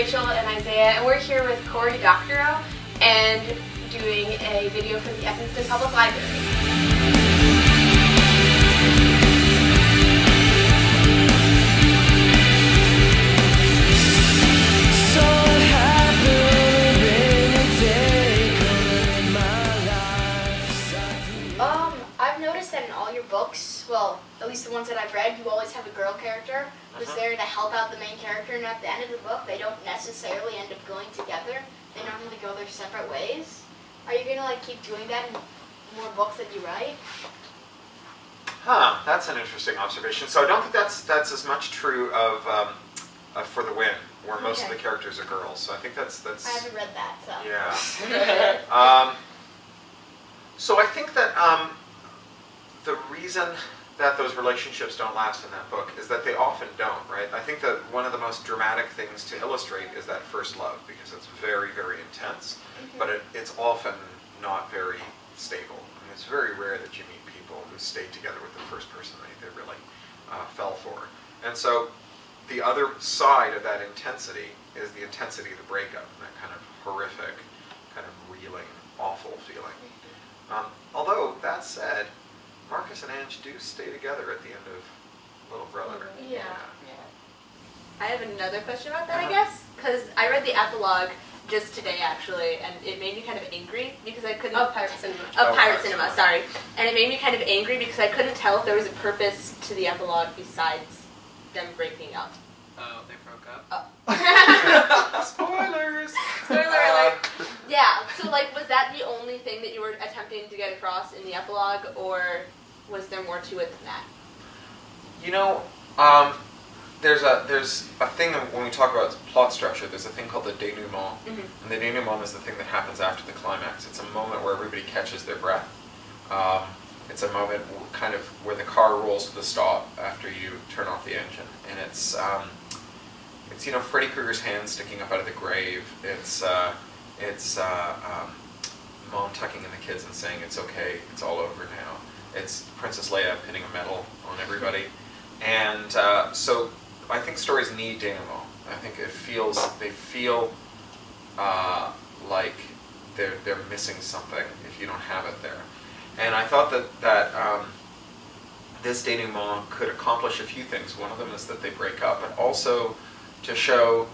Rachel and Isaiah, and we're here with Cory Doctorow and doing a video for the Evanston Public Library. I've noticed that in all your books, well, at least the ones that I've read, you always have a girl character who's there to help out the main character, and at the end of the book, they don't necessarily end up going together. They normally go their separate ways. Are you gonna keep doing that in more books that you write? Huh, that's an interesting observation. So I don't think that's as much true of For the Win, where most of the characters are girls. So I think that's. I haven't read that, so. Yeah. So I think that the reason that those relationships don't last in that book is that they often don't, right? I think that one of the most dramatic things to illustrate is that first love, because it's very, very intense, but it's often not very stable. I mean, it's very rare that you meet people who stayed together with the first person they really fell for. And so the other side of that intensity is the intensity of the breakup, that kind of horrific, kind of reeling, awful feeling. Although, that said, Marcus and Ange do stay together at the end of Little Brother. Yeah. I have another question about that, I guess, because I read the epilogue just today, actually, and it made me kind of angry because I couldn't... Of Pirate Cinema. Of Pirate Cinema, sorry. And it made me kind of angry because I couldn't tell if there was a purpose to the epilogue besides them breaking up. Oh, they broke up? Spoilers! Spoiler alert. Yeah, so was that the only thing that you were attempting to get across in the epilogue, or was there more to it than that? You know, there's a thing when we talk about plot structure, there's a thing called the denouement. And the denouement is the thing that happens after the climax. It's a moment where everybody catches their breath. It's a moment kind of where the car rolls to the stop after you turn off the engine. And it's Freddy Krueger's hand sticking up out of the grave. It's Mom tucking in the kids and saying, "It's okay, it's all over now." It's Princess Leia pinning a medal on everybody. And so I think stories need denouement. I think they feel like they're missing something if you don't have it there. And I thought that this denouement could accomplish a few things. One of them is that they break up, but also to show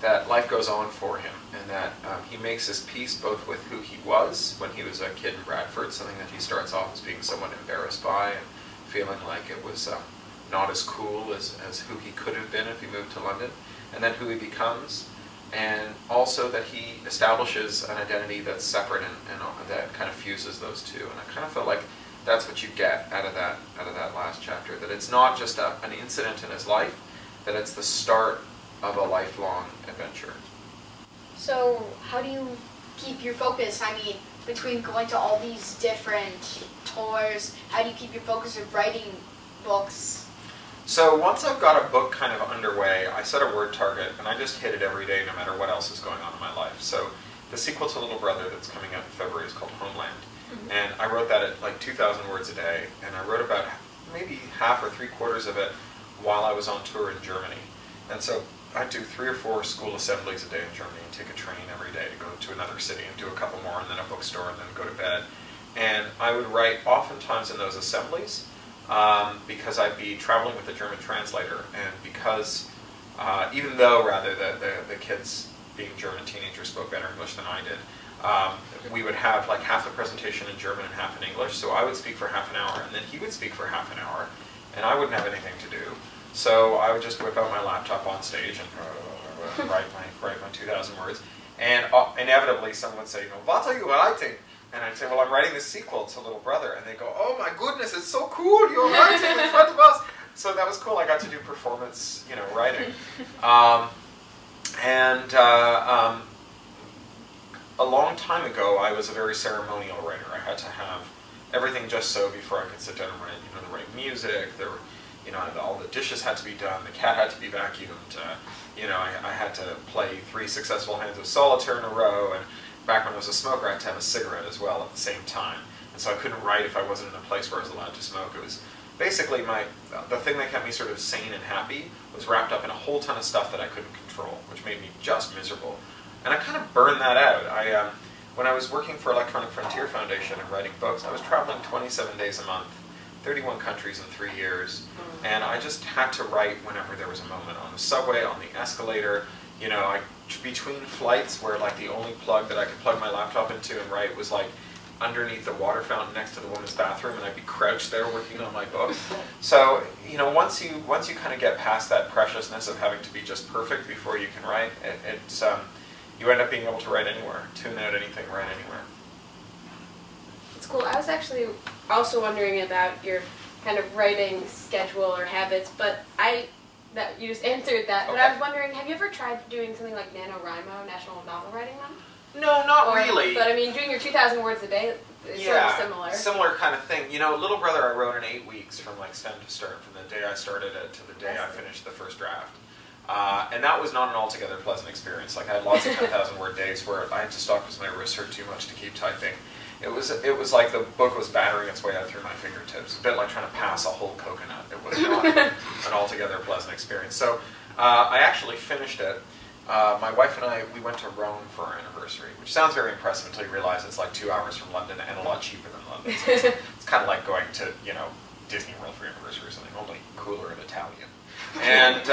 that life goes on for him, and that he makes his peace both with who he was when he was a kid in Bradford, something that he starts off as being somewhat embarrassed by and feeling like it was not as cool as who he could have been if he moved to London, and then who he becomes, and also that he establishes an identity that's separate and that kind of fuses those two. And I kind of felt like that's what you get out of that last chapter, that it's not just an incident in his life, that it's the start of a lifelong adventure. So, how do you keep your focus? I mean, between going to all these different tours, how do you keep your focus of writing books? So once I've got a book kind of underway, I set a word target, and I just hit it every day no matter what else is going on in my life. So the sequel to Little Brother that's coming out in February is called Homeland. And I wrote that at 2,000 words a day, and I wrote about maybe half or three-quarters of it while I was on tour in Germany. And so I'd do 3 or 4 school assemblies a day in Germany and take a train every day to go to another city and do a couple more, and then a bookstore, and then go to bed. And I would write oftentimes in those assemblies because I'd be traveling with a German translator, and because even though the kids being German teenagers spoke better English than I did, we would have half the presentation in German and half in English, so I would speak for half an hour, and then he would speak for half an hour, and I wouldn't have anything to do. So I would just whip out my laptop on stage and write my 2,000 words. And inevitably someone would say, "What are you writing?" And I'd say, "Well, I'm writing the sequel to Little Brother." And they go, "Oh my goodness, it's so cool, you're writing in front of us." So that was cool. I got to do performance, writing. A long time ago, I was a very ceremonial writer. I had to have everything just so before I could sit down and write. The right music, there were, all the dishes had to be done, the cat had to be vacuumed, I had to play 3 successful hands of solitaire in a row, and back when I was a smoker, I had to have a cigarette as well at the same time. And so I couldn't write if I wasn't in a place where I was allowed to smoke. It was basically the thing that kept me sort of sane and happy was wrapped up in a whole ton of stuff that I couldn't control, which made me just miserable. And I kind of burned that out. When I was working for Electronic Frontier Foundation and writing books, I was traveling 27 days a month, 31 countries in 3 years, and I just had to write whenever there was a moment, on the subway, on the escalator, you know, between flights where like the only plug that I could plug my laptop into and write was like underneath the water fountain next to the women's bathroom, and I'd be crouched there working on my book. So, you know, once you kind of get past that preciousness of having to be just perfect before you can write, you end up being able to write anywhere, tune out anything, write anywhere. It's cool. I was actually also wondering about your kind of writing schedule or habits, but that you just answered that. But I was wondering, have you ever tried doing something like NaNoWriMo, National Novel Writing Month? No, not really. But I mean, doing your 2,000 words a day is sort of similar. Similar kind of thing. You know, Little Brother I wrote in 8 weeks from like stem to stern, from the day I started it to the day I finished the first draft. And that was not an altogether pleasant experience. Like I had lots of 10,000 word days where I had to stop because my wrists hurt too much to keep typing. It was like the book was battering its way out through my fingertips. A bit like trying to pass a whole coconut. It was not an altogether pleasant experience. So I actually finished it. My wife and I, we went to Rome for our anniversary, which sounds very impressive until you realize it's like 2 hours from London and a lot cheaper than London. So it's kind of like going to, you know, Disney World for your anniversary or something, only cooler and Italian. And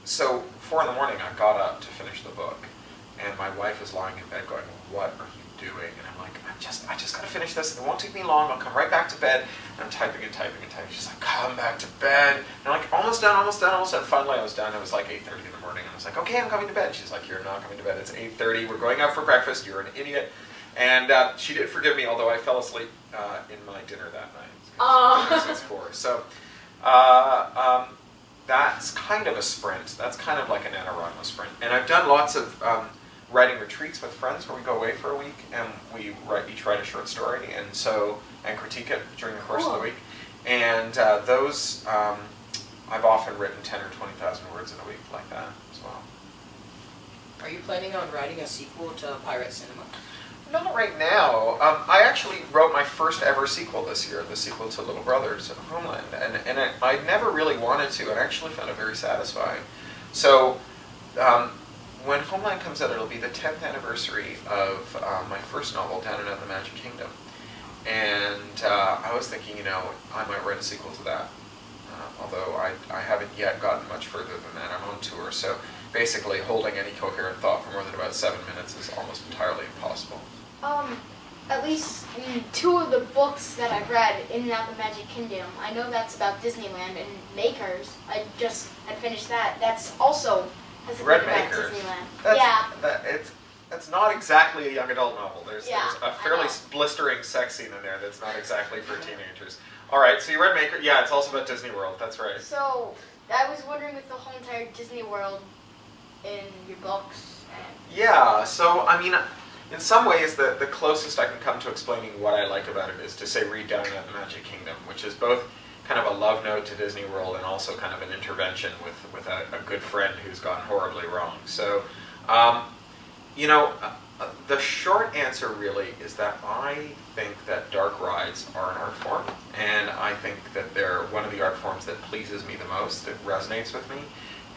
so 4 in the morning, I got up to finish the book, and my wife is lying in bed going, "What are you doing?" And I'm like, I just got to finish this. It won't take me long. I'll come right back to bed. And I'm typing and typing and typing. She's like, "Come back to bed." And I'm like, almost done, almost done, almost done. Finally, I was done. It was like 8:30 in the morning. And I was like, "Okay, I'm coming to bed." She's like, "You're not coming to bed. It's 8:30. We're going out for breakfast. You're an idiot." And she did forgive me, although I fell asleep in my dinner that night. Since 4. So that's kind of a sprint. That's kind of like an NaNoWriMo sprint. And I've done lots of writing retreats with friends where we go away for a week and we each write a short story and critique it during the course of the week. And those, I've often written 10 or 20,000 words in a week like that as well. Are you planning on writing a sequel to Pirate Cinema? Not right now. I actually wrote my first ever sequel this year, the sequel to Little Brothers and Homeland, and I never really wanted to, and I actually found it very satisfying. So when Homeland comes out, it'll be the 10th anniversary of my first novel, Down and Out the Magic Kingdom. And I was thinking, you know, I might write a sequel to that. Although I haven't yet gotten much further than that. I'm on tour, so basically holding any coherent thought for more than about 7 minutes is almost entirely impossible. At least in 2 of the books that I've read, In and Out the Magic Kingdom, I know that's about Disneyland, and Makers, I just had finished that. That's also has a bit about Makers. Disneyland. That's not exactly a young adult novel. There's a fairly I know. blistering sex scene in there that's not exactly for teenagers. All right, so you read Maker. Yeah, it's also about Disney World. That's right. So I was wondering with the whole entire Disney World in your books. Yeah, so I mean, in some ways, the closest I can come to explaining what I like about it is to say read Down at the Magic Kingdom, which is both kind of a love note to Disney World and also kind of an intervention with a good friend who's gone horribly wrong. So, you know, the short answer really is that I think that dark rides are an art form, and I think that they're one of the art forms that pleases me the most, that resonates with me,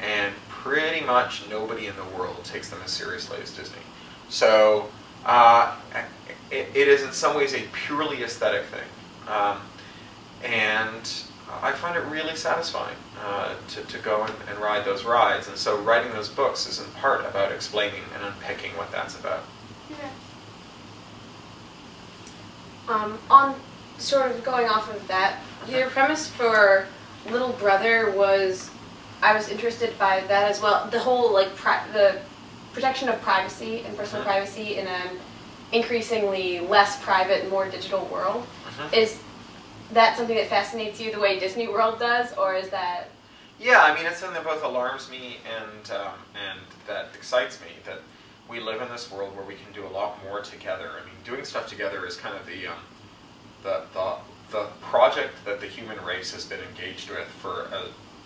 and pretty much nobody in the world takes them as seriously as Disney. So it is in some ways a purely aesthetic thing, and I find it really satisfying to go and ride those rides, and so writing those books is in part about explaining and unpicking what that's about. On sort of going off of that, your premise for Little Brother was, I was interested by that as well. The whole like the protection of privacy and personal privacy in an increasingly less private, more digital world. Is that something that fascinates you the way Disney World does, or is that? Yeah, I mean, it's something that both alarms me and that excites me, that we live in this world where we can do a lot more together. I mean, doing stuff together is kind of the project that the human race has been engaged with for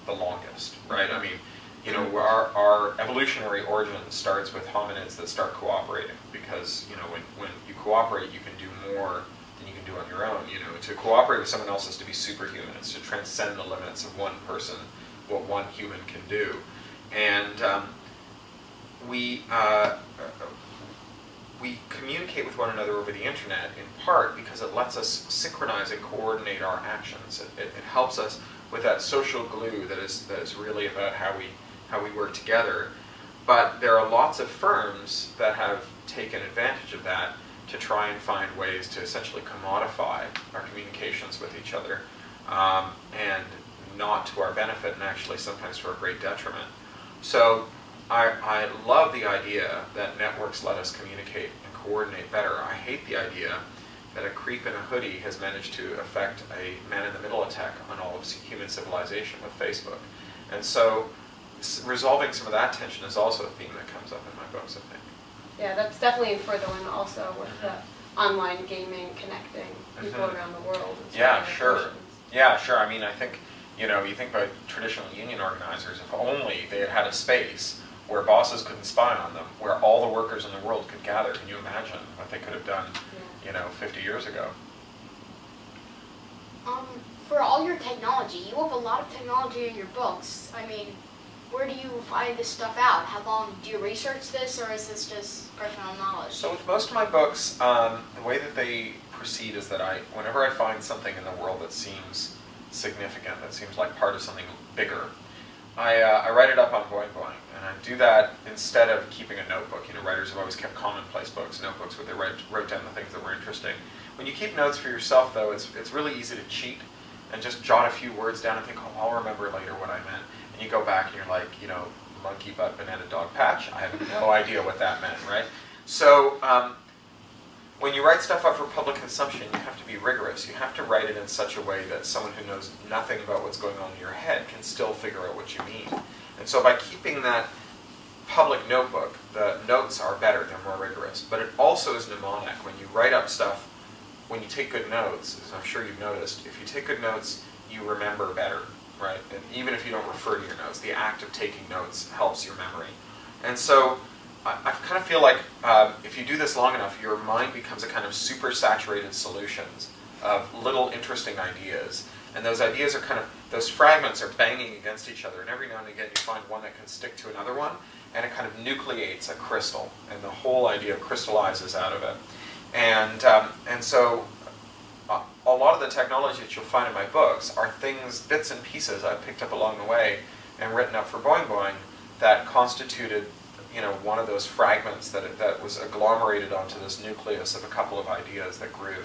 the longest, right? I mean, you know, our evolutionary origin starts with hominids that start cooperating, because, you know, when you cooperate, you can do more than you can do on your own. You know, to cooperate with someone else is to be superhuman. It's to transcend the limits of one person, what one human can do. And we communicate with one another over the internet in part because it lets us synchronize and coordinate our actions. It helps us with that social glue that is really about how we work together. But there are lots of firms that have taken advantage of that to try and find ways to essentially commodify our communications with each other, and not to our benefit, and actually sometimes to our great detriment. So I love the idea that networks let us communicate and coordinate better. I hate the idea that a creep in a hoodie has managed to affect a man-in-the-middle attack on all of human civilization with Facebook. And so resolving some of that tension is also a theme that comes up in my books, I think. Yeah, that's definitely further one also with the online gaming connecting people around the world. And Yeah, sure. Yeah, sure. I mean, I think, you know, you think about traditional union organizers, if only they had had a space where bosses couldn't spy on them, where all the workers in the world could gather. Can you imagine what they could have done, you know, 50 years ago? For all your technology, you have a lot of technology in your books. I mean, where do you find this stuff out? How long do you research this, or is this just personal knowledge? So with most of my books, the way that they proceed is that whenever I find something in the world that seems significant, that seems like part of something bigger, I write it up on Boing Boing, and I do that instead of keeping a notebook. You know, writers have always kept commonplace books, notebooks where they wrote down the things that were interesting. When you keep notes for yourself, though, it's really easy to cheat and just jot a few words down and think, oh, I'll remember later what I meant. And you go back and you're like, you know, monkey butt, banana dog patch. I have no idea what that meant, right? So when you write stuff up for public consumption, you have to be rigorous. You have to write it in such a way that someone who knows nothing about what's going on in your head can still figure out what you mean. And so by keeping that public notebook, the notes are better, they're more rigorous. But it also is mnemonic. When you write up stuff, when you take good notes, as I'm sure you've noticed, if you take good notes, you remember better, right? And even if you don't refer to your notes, the act of taking notes helps your memory. And so I kind of feel like if you do this long enough, your mind becomes a kind of super saturated solutions of little interesting ideas. And those ideas are kind of, those fragments are banging against each other. And every now and again you find one that can stick to another one, and it kind of nucleates a crystal. And the whole idea crystallizes out of it. And so a lot of the technology that you'll find in my books are things, bits and pieces I've picked up along the way and written up for Boing Boing that constituted, you know, one of those fragments that was agglomerated onto this nucleus of a couple of ideas that grew.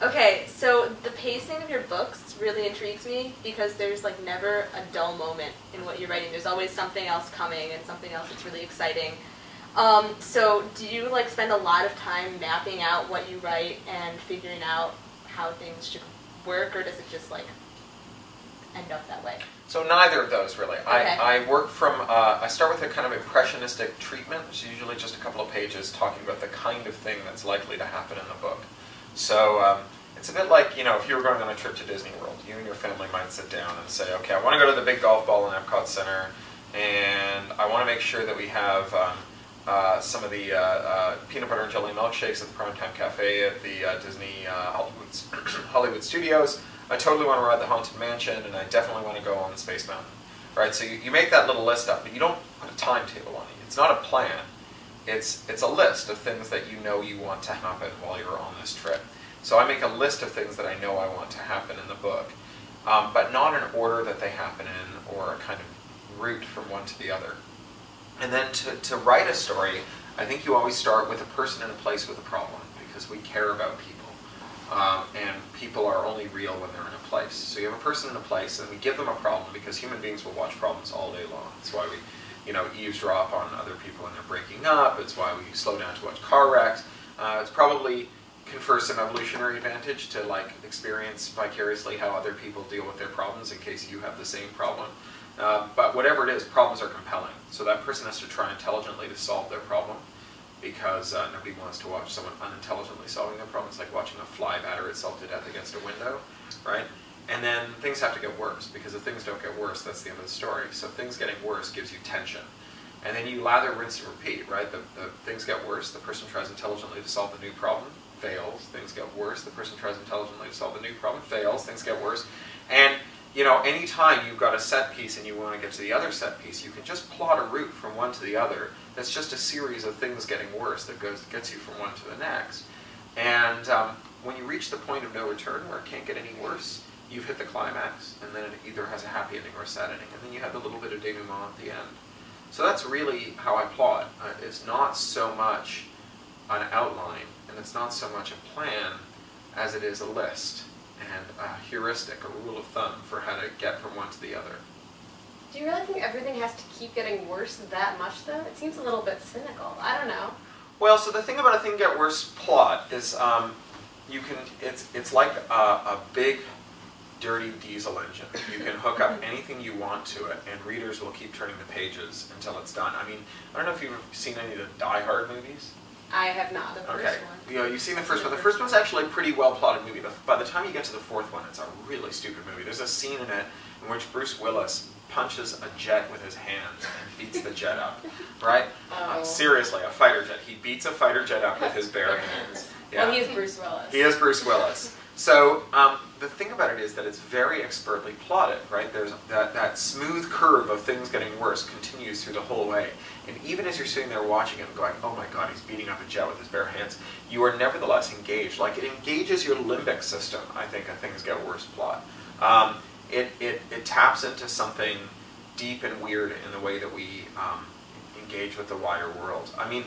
Okay, so the pacing of your books really intrigues me because there's like never a dull moment in what you're writing. There's always something else coming and something else that's really exciting. So do you like spend a lot of time mapping out what you write and figuring out how things should work, or does it just like end up that way? So neither of those really. Okay. I work from, I start with a kind of impressionistic treatment, which is usually just a couple of pages talking about the kind of thing that's likely to happen in the book. So it's a bit like, you know, if you were going on a trip to Disney World, you and your family might sit down and say, okay, I want to go to the big golf ball in Epcot Center, and I want to make sure that we have some of the peanut butter and jelly milkshakes at the Primetime Cafe at the Disney Hollywood Studios. I totally want to ride the Haunted Mansion, and I definitely want to go on the Space Mountain. Right? So you make that little list up, but you don't put a timetable on it. It's not a plan. It's a list of things that you know you want to happen while you're on this trip. So I make a list of things that I know I want to happen in the book, but not in order that they happen in, or a kind of route from one to the other. And then to write a story, I think you always start with a person in a place with a problem, because we care about people. And people are only real when they're in a place. So you have a person in a place, and we give them a problem, because human beings will watch problems all day long. That's why we, you know, eavesdrop on other people when they're breaking up. It's why we slow down to watch car wrecks. It's probably confers some evolutionary advantage to like experience vicariously how other people deal with their problems in case you have the same problem. But whatever it is, problems are compelling. So that person has to try intelligently to solve their problem, because nobody wants to watch someone unintelligently solving their problem. It's like watching a fly batter itself to death against a window, right? And then things have to get worse, because if things don't get worse, that's the end of the story. So things getting worse gives you tension. And then you lather, rinse, and repeat, right? The things get worse, the person tries intelligently to solve the new problem, fails, things get worse. The person tries intelligently to solve the new problem, fails, things get worse. And you know, anytime you've got a set piece and you want to get to the other set piece, you can just plot a route from one to the other. That's just a series of things getting worse that gets you from one to the next. And when you reach the point of no return where it can't get any worse, you've hit the climax, and then it either has a happy ending or a sad ending, and then you have a little bit of denouement at the end. So that's really how I plot. It's not so much an outline, and it's not so much a plan as it is a list and a heuristic, a rule of thumb for how to get from one to the other. Do you really think everything has to keep getting worse that much, though? It seems a little bit cynical. I don't know. Well, so the thing about a thing get worse plot is it's like a big dirty diesel engine. You can hook up anything you want to it, and readers will keep turning the pages until it's done. I mean, I don't know if you've seen any of the Die Hard movies. I have not. The first Okay, one. you know, you've seen the first one. The first one's actually a pretty well plotted movie. By the time you get to the fourth one, it's a really stupid movie. There's a scene in it in which Bruce Willis punches a jet with his hands and beats the jet up, right? Oh. Seriously, a fighter jet. He beats a fighter jet up with his bare hands. Yeah. Well, he is Bruce Willis. He is Bruce Willis. So the thing about it is that it's very expertly plotted, right? There's that smooth curve of things getting worse continues through the whole way. And even as you're sitting there watching it and going, oh my God, he's beating up a jet with his bare hands, you are nevertheless engaged. Like, it engages your limbic system, I think, a things get worse plot. It taps into something deep and weird in the way that we engage with the wider world. I mean,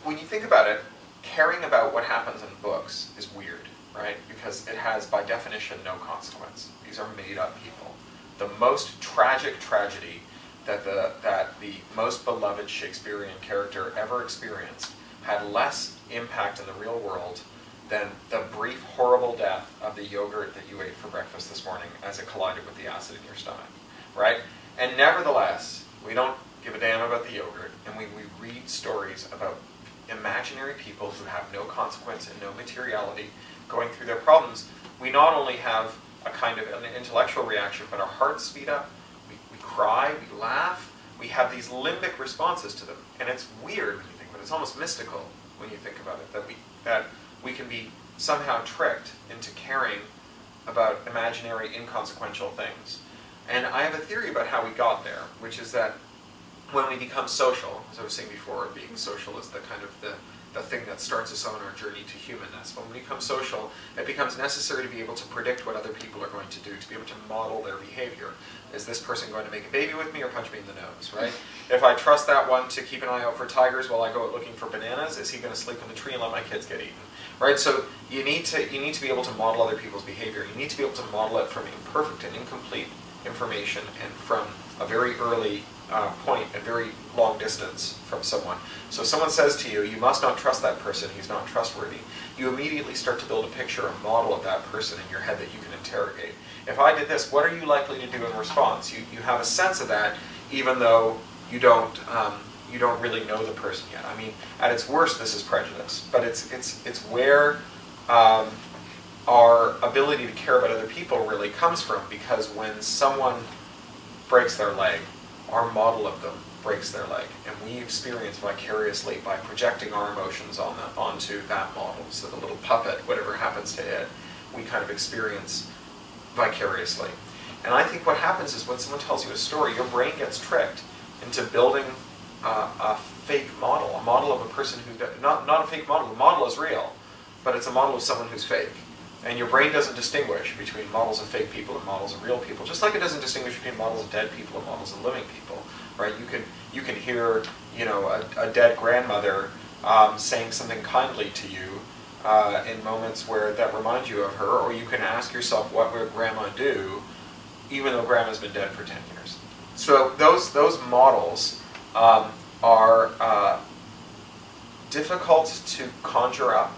when you think about it, caring about what happens in books is weird, right? Because it has, by definition, no consequence. These are made-up people. The most tragic tragedy that the most beloved Shakespearean character ever experienced had less impact in the real world than the brief, horrible death of the yogurt that you ate for breakfast this morning as it collided with the acid in your stomach, right? And nevertheless, we don't give a damn about the yogurt, and we read stories about imaginary people who have no consequence and no materiality going through their problems. We not only have a kind of an intellectual reaction, but our hearts speed up, we cry, we laugh, we have these limbic responses to them. And it's weird when you think about it. It's almost mystical when you think about it, that we can be somehow tricked into caring about imaginary, inconsequential things. And I have a theory about how we got there, which is that when we become social, as I was saying before, being social is the kind of the thing that starts us on our journey to humanness. When we become social, it becomes necessary to be able to predict what other people are going to do, to be able to model their behavior. Is this person going to make a baby with me or punch me in the nose, right? If I trust that one to keep an eye out for tigers while I go out looking for bananas, is he going to sleep in the tree and let my kids get eaten? Right? So you need to be able to model other people's behavior. You need to be able to model it from imperfect and incomplete information and from a very early point, a very long distance from someone. So if someone says to you, you must not trust that person, he's not trustworthy, you immediately start to build a picture, a model of that person in your head that you can interrogate. If I did this, what are you likely to do in response? You have a sense of that, even though you don't really know the person yet. I mean, at its worst, this is prejudice, but it's where our ability to care about other people really comes from, because when someone breaks their leg, our model of them breaks their leg, and we experience vicariously by projecting our emotions onto that model. So the little puppet, whatever happens to it, we kind of experience vicariously. And I think what happens is when someone tells you a story, your brain gets tricked into building a fake model, a model of a person who, not a fake model, the model is real, but it's a model of someone who's fake. And your brain doesn't distinguish between models of fake people and models of real people, just like it doesn't distinguish between models of dead people and models of living people, right? You can hear, a dead grandmother saying something kindly to you in moments where that reminds you of her, or you can ask yourself, what would grandma do, even though grandma's been dead for 10 years. So those models are difficult to conjure up,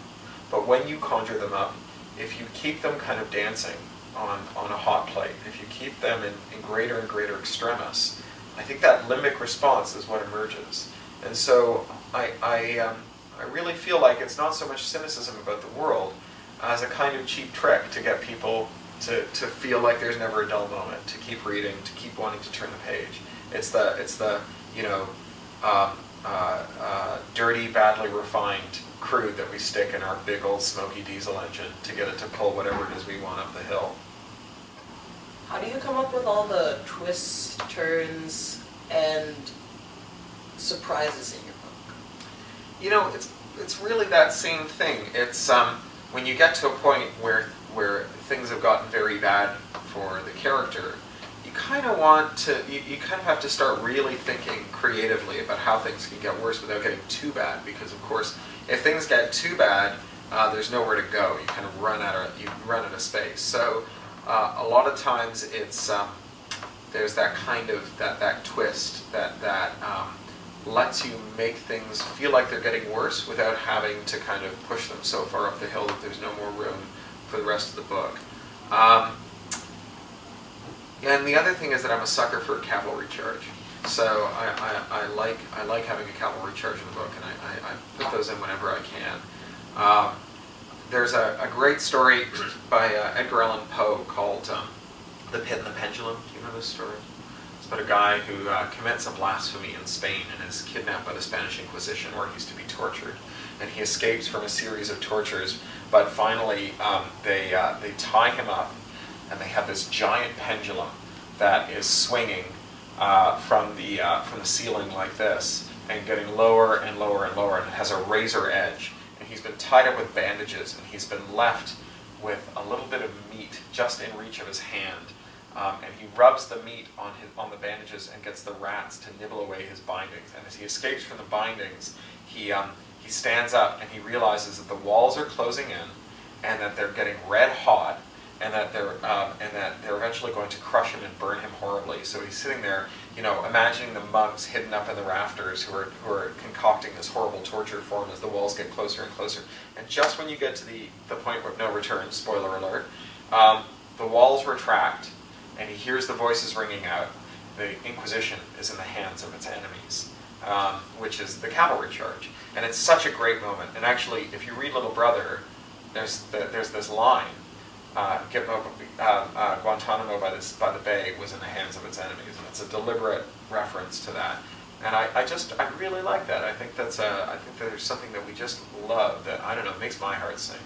but when you conjure them up, if you keep them kind of dancing on a hot plate, if you keep them in greater and greater extremis, I think that limbic response is what emerges. And so I really feel like it's not so much cynicism about the world as a kind of cheap trick to get people to feel like there's never a dull moment, to keep reading, to keep wanting to turn the page. It's the dirty, badly refined crude that we stick in our big old smoky diesel engine to get it to pull whatever it is we want up the hill. How do you come up with all the twists, turns, and surprises in your book? You know, it's really that same thing. It's when you get to a point where things have gotten very bad for the character, you kind of want to, you kind of have to start really thinking creatively about how things can get worse without getting too bad, because of course, if things get too bad, there's nowhere to go. You kind of run out of space. So a lot of times it's there's that kind of that twist that lets you make things feel like they're getting worse without having to kind of push them so far up the hill that there's no more room for the rest of the book. And the other thing is that I'm a sucker for a cavalry charge. So I like having a cavalry charge in the book, and I put those in whenever I can. There's a great story by Edgar Allan Poe called The Pit and the Pendulum. Do you know this story? It's about a guy who commits a blasphemy in Spain and is kidnapped by the Spanish Inquisition, where he's to be tortured. And he escapes from a series of tortures, but finally they tie him up, and they have this giant pendulum that is swinging from the ceiling like this, and getting lower and lower and lower, and it has a razor edge. And he's been tied up with bandages, and he's been left with a little bit of meat just in reach of his hand. And he rubs the meat on the bandages and gets the rats to nibble away his bindings. And as he escapes from the bindings, he stands up and he realizes that the walls are closing in, and that they're getting red hot, and that they're eventually going to crush him and burn him horribly. So he's sitting there, you know, imagining the monks hidden up in the rafters who are concocting this horrible torture for him as the walls get closer and closer. And just when you get to the point of no return, spoiler alert, the walls retract, and he hears the voices ringing out. The Inquisition is in the hands of its enemies, which is the cavalry charge. And it's such a great moment. And actually, if you read Little Brother, there's this line. Guantanamo by the Bay was in the hands of its enemies, and it's a deliberate reference to that. And I really like that. I think there's something that we just love that, I don't know, makes my heart sing.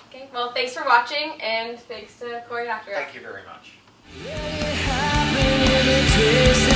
Okay, well, thanks for watching, and thanks to Cory Doctorow. Thank you very much. Let it happen in a twist.